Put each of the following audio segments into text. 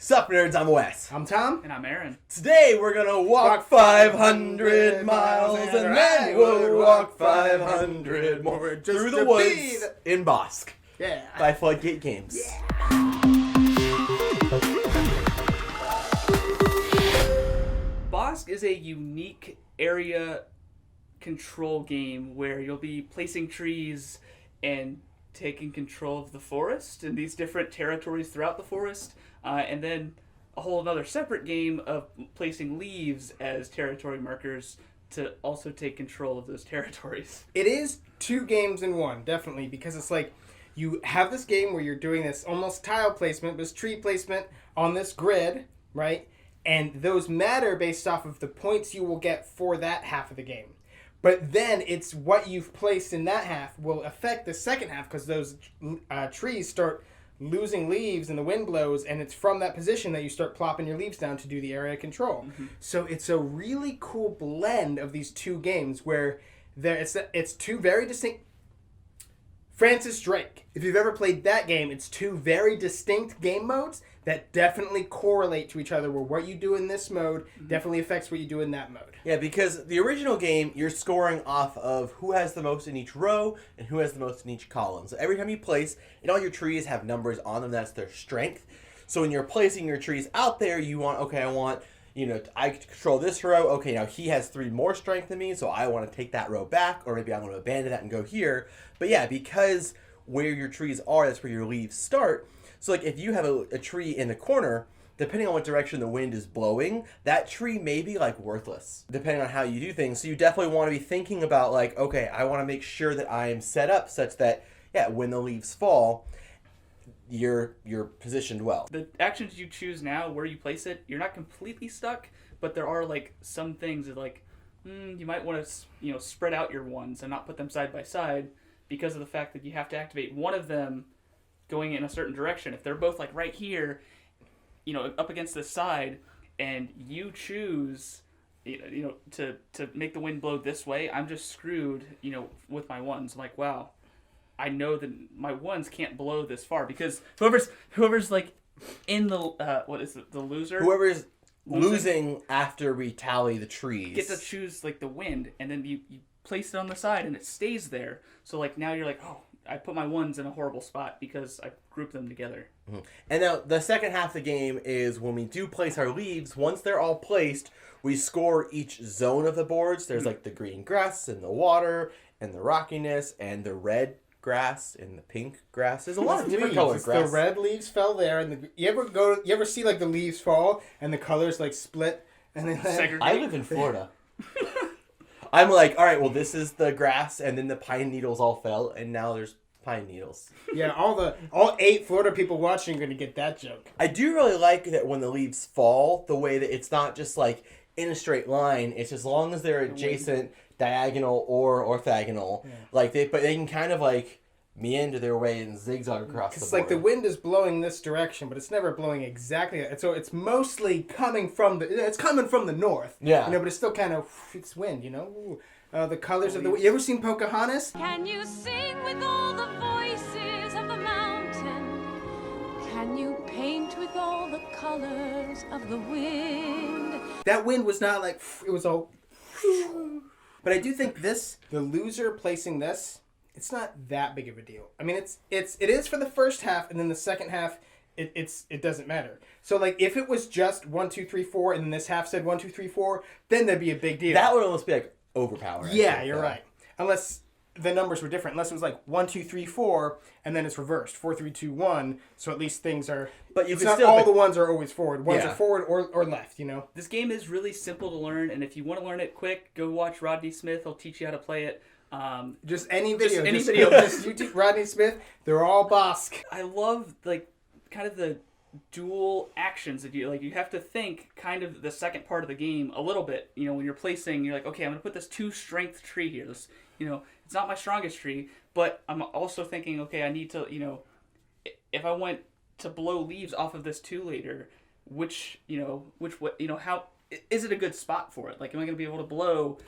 Sup, nerds? I'm Wes. I'm Tom. And I'm Aaron. Today we're gonna walk 500 miles and then we'll walk 500 more through the woods in Bosk. Yeah. By Floodgate Games. Bosk is a unique area control game where you'll be placing trees and taking control of the forest and these different territories throughout the forest, and then a whole another separate game of placing leaves as territory markers to also take control of those territories. It is two games in one, definitely, because it's like you have this game where you're doing this almost tile placement, this tree placement on this grid, right? And those matter based off of the points you will get for that half of the game. But then it's what you've placed in that half will affect the second half because those trees start losing leaves and the wind blows, and it's from that position that you start plopping your leaves down to do the area control. Mm-hmm. So it's a really cool blend of these two games where it's two very distinct... Francis Drake. If you've ever played that game, it's two very distinct game modes that definitely correlate to each other, where what you do in this mode definitely affects what you do in that mode. Yeah, because the original game, you're scoring off of who has the most in each row and who has the most in each column. So every time you place, and all your trees have numbers on them, that's their strength. So when you're placing your trees out there, you want, okay, I control this row. Okay, now he has 3 more strength than me, so I want to take that row back, or maybe I'm going to abandon that and go here. But yeah, because where your trees are, that's where your leaves start. So like if you have a tree in the corner, depending on what direction the wind is blowing, that tree may be like worthless, depending on how you do things. So you definitely want to be thinking about like, okay, I want to make sure that I am set up such that, yeah, when the leaves fall, you're positioned well. The actions you choose now, where you place it, you're not completely stuck, but there are like some things that like, you might want to spread out your ones and not put them side by side because of the fact that you have to activate one of them going in a certain direction. If they're both like right here, up against this side, and you choose, to make the wind blow this way, I'm just screwed, with my ones. I'm like, wow, I know that my ones can't blow this far because whoever's like in the the loser. Whoever's losing after we tally the trees get to choose like the wind, and then you place it on the side and it stays there. So like now you're like, oh, I put my ones in a horrible spot because I grouped them together. Mm-hmm. And now the second half of the game is when we do place our leaves, once they're all placed, we score each zone of the boards. There's like the green grass and the water and the rockiness and the red grass and the pink grass. There's a lot of different colored grass. The red leaves fell there, and you ever see like the leaves fall and the colors like split and then I live in Florida. I'm like, all right, well, this is the grass, and then the pine needles all fell, and now there's pine needles. Yeah, all 8 Florida people watching are going to get that joke. I do really like that when the leaves fall, the way that it's not just like in a straight line. It's as long as they're adjacent, diagonal, or orthogonal. Yeah. But they can kind of like meander their way and zigzag across the board. It's like the wind is blowing this direction, but it's never blowing exactly. So it's mostly coming from the north. Yeah. But it's still kind of, it's wind, the colors of the wind. You ever seen Pocahontas? Can you sing with all the voices of the mountain? Can you paint with all the colors of the wind? That wind was not like, it was all, but I do think the loser placing this, it's not that big of a deal. I mean, it is for the first half, and then the second half, it doesn't matter. So like, if it was just 1, 2, 3, 4, and then this half said 1, 2, 3, 4, then that'd be a big deal. That would almost be like overpowering. Yeah, you're right. Unless the numbers were different. Unless it was like 1, 2, 3, 4, and then it's reversed 4, 3, 2, 1. So at least things are. But it's not all the ones are always forward. Ones are forward or left. This game is really simple to learn, and if you want to learn it quick, go watch Rodney Smith. He'll teach you how to play it. Just any video. Just YouTube Rodney Smith. They're all Bosk. I love like kind of the dual actions that you have to think kind of the second part of the game a little bit. When you're placing, you're like, okay, I'm gonna put this 2 strength tree here. This, it's not my strongest tree, but I'm also thinking, okay, I need to, if I went to blow leaves off of this 2 later, which how is it a good spot for it? Like, am I gonna be able to blow,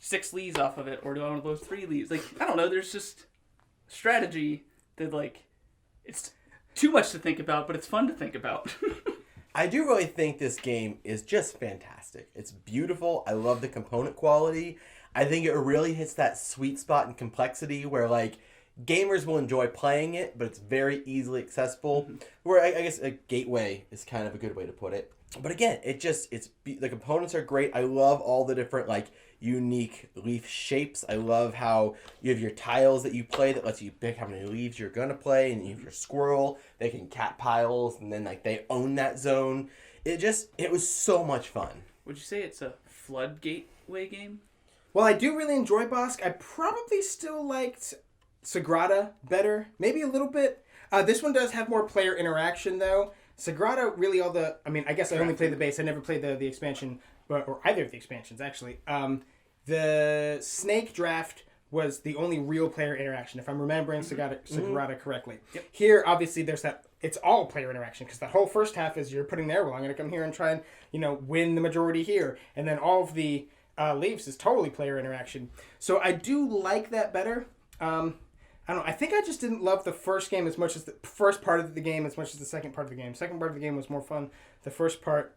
6 leaves off of it, or do I want to blow 3 leaves? Like, I don't know. There's just strategy that like it's too much to think about, but it's fun to think about. I do really think this game is just fantastic. It's beautiful. I love the component quality. I think it really hits that sweet spot in complexity where, like, gamers will enjoy playing it, but it's very easily accessible. Where I guess a gateway is kind of a good way to put it. But again, the components are great. I love all the different, like, unique leaf shapes. I love how you have your tiles that you play that lets you pick how many leaves you're gonna play, and you have your squirrel. They can cat piles, and then, like, they own that zone. It was so much fun. Would you say it's a flood gateway game? Well, I do really enjoy Bosk. I probably still liked Sagrada better. Maybe a little bit. This one does have more player interaction, though. Sagrada, really I guess I only played the base. I never played the expansion, or either of the expansions, actually. The Snake Draft was the only real player interaction, if I'm remembering Sagrada correctly. Yep. Here, obviously, there's that. It's all player interaction, because the whole first half is you're putting there, well, I'm going to come here and try and, win the majority here. And then all of the leaves is totally player interaction. So I do like that better. I don't know. I think I just didn't love the first game as much as the first part of the game as much as the second part of the game. Second part of the game was more fun. The first part,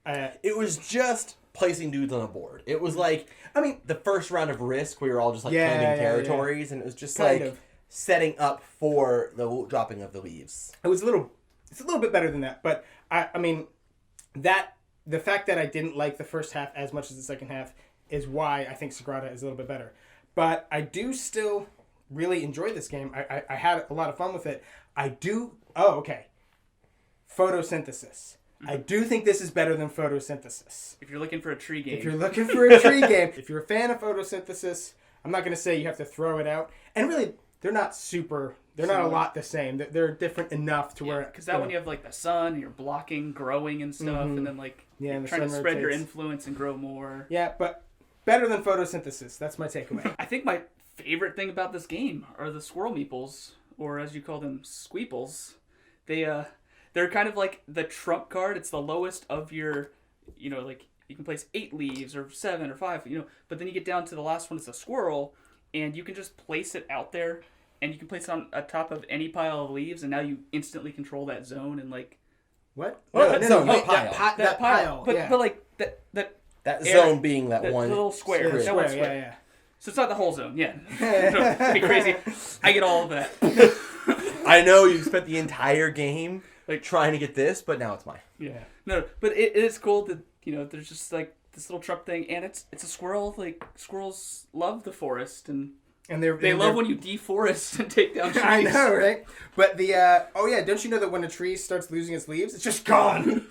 it was just placing dudes on a board. It was like, the first round of Risk, we were all just like claiming territories, and it was just kind of setting up for the dropping of the leaves. It's a little bit better than that, but the fact that I didn't like the first half as much as the second half is why I think Sagrada is a little bit better. But I do still really enjoy this game. I had a lot of fun with it. Photosynthesis. I do think this is better than Photosynthesis. If you're looking for a tree game. If you're a fan of Photosynthesis, I'm not going to say you have to throw it out. And really, they're not a lot the same. They're different enough to where... Because that one you have, like, the sun, and you're blocking, growing and stuff, and then, like, you're trying to spread your influence and grow more. Yeah, but better than Photosynthesis. That's my takeaway. I think my favorite thing about this game are the squirrel meeples, or as you call them, squeeples. They're kind of like the trump card. It's the lowest of your, like, you can place 8 leaves or 7 or 5, but then you get down to the last one, it's a squirrel, and you can just place it out there, and you can place it on top of any pile of leaves, and now you instantly control that zone, and, like... What? That pile. But like, that zone being that one... The little square. That one square, yeah. So it's not the whole zone, yeah. Don't be crazy. I get all of that. I know you spent the entire game like trying to get this, but now it's mine. Yeah. No, but it is cool that, there's just like this little trump thing, and it's a squirrel. Like, squirrels love the forest, and they love when you deforest and take down trees. I know, right? But don't you know that when a tree starts losing its leaves, it's just gone?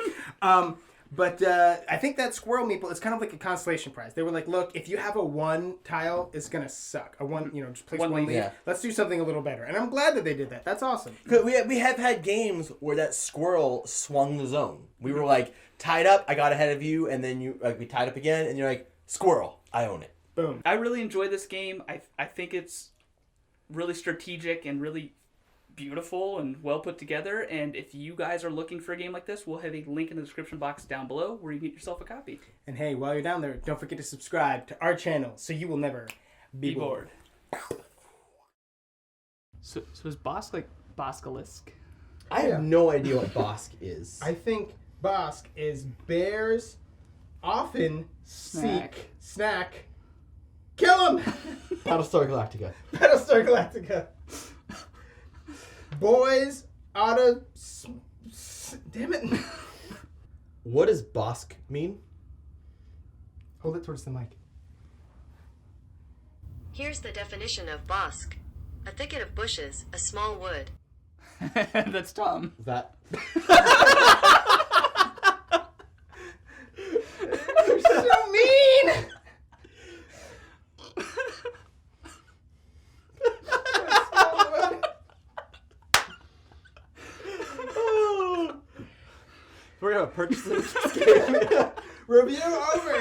But I think that squirrel meeple is kind of like a consolation prize. They were like, look, if you have a 1 tile, it's going to suck. A 1, just place one leaf. Yeah. Let's do something a little better. And I'm glad that they did that. That's awesome. We have had games where that squirrel swung the zone. We were like, tied up, I got ahead of you, and then we tied up again, and you're like, squirrel, I own it. Boom. I really enjoy this game. I think it's really strategic and really beautiful and well put together, and if you guys are looking for a game like this, we'll have a link in the description box down below where you can get yourself a copy. And hey, while you're down there, don't forget to subscribe to our channel so you will never be bored. So is Bosk like Boskalisk? I have no idea what Bosk is. I think Bosk is bears often seek snack. Kill him! Battlestar Galactica. Battlestar Galactica. Boys oughta... Damn it. What does Bosk mean? Hold it towards the mic. Here's the definition of bosk. A thicket of bushes, a small wood. That's Tom. That... You're so mean! We're going to purchase this game. Review over!